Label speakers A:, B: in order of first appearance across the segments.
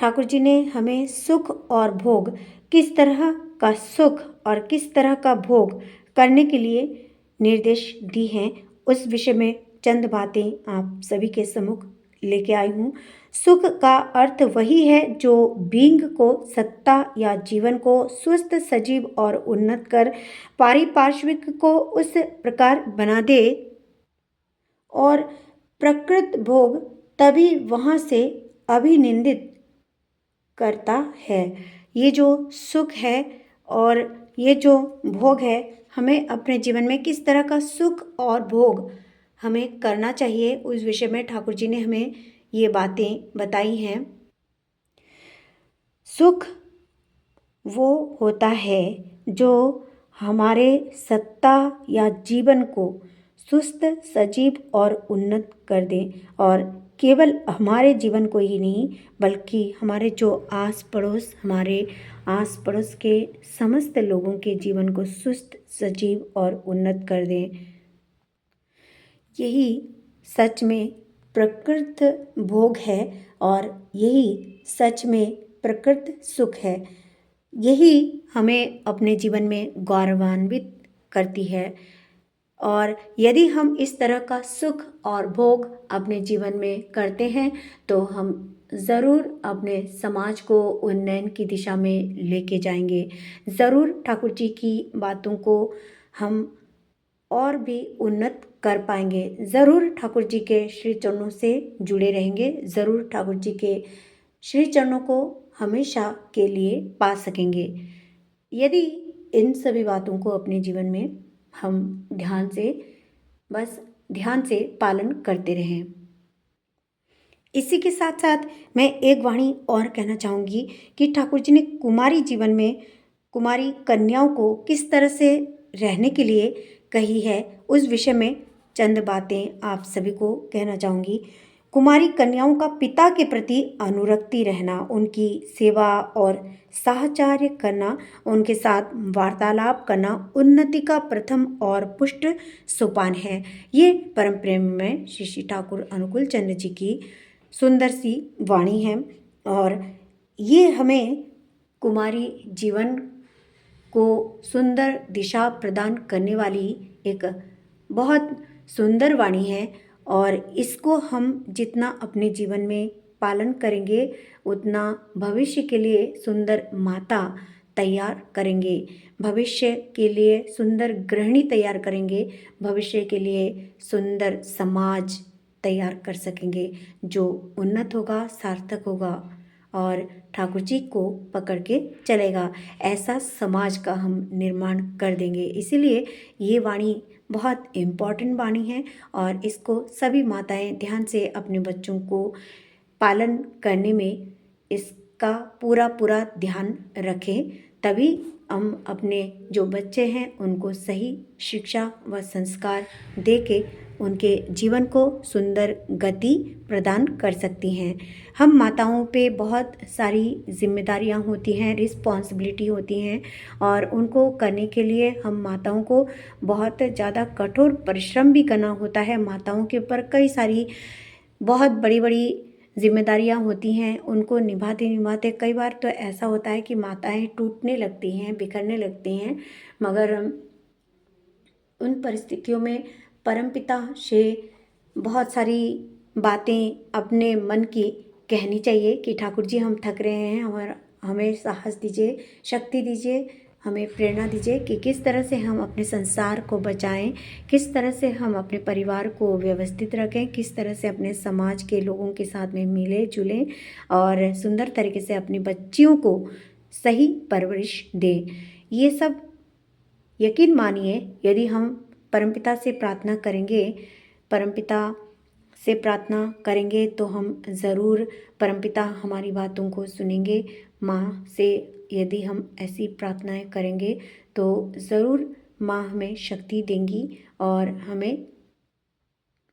A: ठाकुर जी ने हमें सुख और भोग, किस तरह का सुख और किस तरह का भोग करने के लिए निर्देश दी हैं, उस विषय में चंद बातें आप सभी के सम्मुख लेके आई हूँ। सुख का अर्थ वही है जो बींग को, सत्ता या जीवन को स्वस्थ, सजीव और उन्नत कर पारिपार्श्विक को उस प्रकार बना दे, और प्रकृत भोग तभी वहाँ से अभिनिंदित करता है। ये जो सुख है और ये जो भोग है, हमें अपने जीवन में किस तरह का सुख और भोग हमें करना चाहिए, उस विषय में ठाकुर जी ने हमें ये बातें बताई हैं। सुख वो होता है जो हमारे सत्ता या जीवन को सुस्त, सजीव और उन्नत कर दे, और केवल हमारे जीवन को ही नहीं बल्कि हमारे जो हमारे आस पड़ोस के समस्त लोगों के जीवन को सुस्त, सजीव और उन्नत कर दे। यही सच में प्रकृत भोग है और यही सच में प्रकृत सुख है। यही हमें अपने जीवन में गौरवान्वित करती है, और यदि हम इस तरह का सुख और भोग अपने जीवन में करते हैं तो हम ज़रूर अपने समाज को उन्नयन की दिशा में लेके जाएंगे। ज़रूर ठाकुर जी की बातों को हम और भी उन्नत कर पाएंगे। ज़रूर ठाकुर जी के श्री चरणों से जुड़े रहेंगे। ज़रूर ठाकुर जी के श्री चरणों को हमेशा के लिए पा सकेंगे, यदि इन सभी बातों को अपने जीवन में हम ध्यान से पालन करते रहें। इसी के साथ साथ मैं एक वाणी और कहना चाहूँगी कि ठाकुर जी ने कुमारी जीवन में कुमारी कन्याओं को किस तरह से रहने के लिए कही है, उस विषय में चंद बातें आप सभी को कहना चाहूँगी। कुमारी कन्याओं का पिता के प्रति अनुरक्ति रहना, उनकी सेवा और साहचर्य करना, उनके साथ वार्तालाप करना उन्नति का प्रथम और पुष्ट सोपान है। ये परम प्रेम में श्री श्री ठाकुर अनुकूल चंद्र जी की सुंदर सी वाणी है, और ये हमें कुमारी जीवन को सुंदर दिशा प्रदान करने वाली एक बहुत सुंदर वाणी है, और इसको हम जितना अपने जीवन में पालन करेंगे उतना भविष्य के लिए सुंदर माता तैयार करेंगे, भविष्य के लिए सुंदर गृहिणी तैयार करेंगे, भविष्य के लिए सुंदर समाज तैयार कर सकेंगे जो उन्नत होगा, सार्थक होगा और ठाकुर जी को पकड़ के चलेगा। ऐसा समाज का हम निर्माण कर देंगे। इसीलिए ये वाणी बहुत इम्पॉर्टेंट वाणी है, और इसको सभी माताएं ध्यान से अपने बच्चों को पालन करने में इसका पूरा पूरा ध्यान रखें, तभी हम अपने जो बच्चे हैं उनको सही शिक्षा व संस्कार दे के उनके जीवन को सुंदर गति प्रदान कर सकती हैं। हम माताओं पे बहुत सारी जिम्मेदारियां होती हैं, रिस्पॉन्सिबिलिटी होती हैं, और उनको करने के लिए हम माताओं को बहुत ज़्यादा कठोर परिश्रम भी करना होता है। माताओं के ऊपर कई सारी बहुत बड़ी बड़ी जिम्मेदारियां होती हैं, उनको निभाते निभाते कई बार तो ऐसा होता है कि माताएं टूटने लगती हैं, बिखरने लगती हैं, मगर उन परिस्थितियों में परमपिता से बहुत सारी बातें अपने मन की कहनी चाहिए कि ठाकुर जी हम थक रहे हैं, और हमें साहस दीजिए, शक्ति दीजिए, हमें प्रेरणा दीजिए कि किस तरह से हम अपने संसार को बचाएं, किस तरह से हम अपने परिवार को व्यवस्थित रखें, किस तरह से अपने समाज के लोगों के साथ में मिले जुलें और सुंदर तरीके से अपनी बच्चियों को सही परवरिश दें। ये सब यकीन मानिए, यदि हम परमपिता से प्रार्थना करेंगे तो हम ज़रूर परमपिता हमारी बातों को सुनेंगे। माँ से यदि हम ऐसी प्रार्थनाएं करेंगे तो ज़रूर माँ हमें शक्ति देंगी और हमें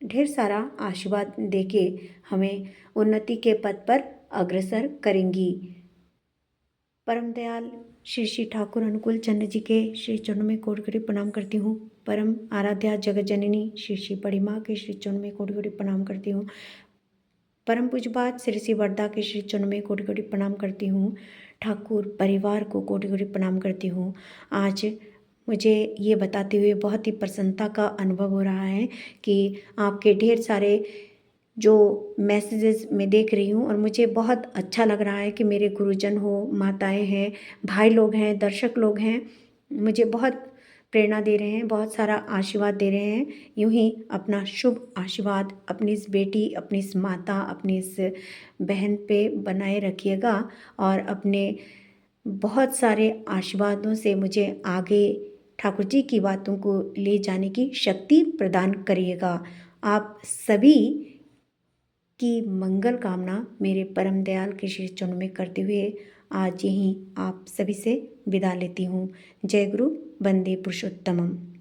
A: ढेर सारा आशीर्वाद देके हमें उन्नति के पथ पर अग्रसर करेंगी। परम दयाल श्री श्री ठाकुर अनुकूल चंद्र जी के श्री चरणों में कोटि कोटि प्रणाम करती हूँ। परम आराध्या जगत जननी श्री श्री बड़ी माँ के श्री चरणों में कोटि कोटि प्रणाम करती हूँ। परम पूज्यपाद श्री श्री वर्धा के श्री चरणों में कोटि कोटि प्रणाम करती हूँ। ठाकुर परिवार को कोटि कोटि प्रणाम करती हूँ। आज मुझे ये बताते हुए बहुत ही प्रसन्नता का अनुभव हो रहा है कि आपके ढेर सारे जो मैसेजेस मैं देख रही हूँ और मुझे बहुत अच्छा लग रहा है कि मेरे गुरुजन हो, माताएं हैं, भाई लोग हैं, दर्शक लोग हैं, मुझे बहुत प्रेरणा दे रहे हैं, बहुत सारा आशीर्वाद दे रहे हैं। यूं ही अपना शुभ आशीर्वाद अपनी इस बेटी, अपनी इस माता, अपनी इस बहन पे बनाए रखिएगा और अपने बहुत सारे आशीर्वादों से मुझे आगे ठाकुर जी की बातों को ले जाने की शक्ति प्रदान करिएगा। आप सभी की मंगल कामना मेरे परम दयाल के श्री चरणों में करते हुए आज यहीं आप सभी से विदा लेती हूँ। जय गुरु, वंदे पुरुषोत्तमम।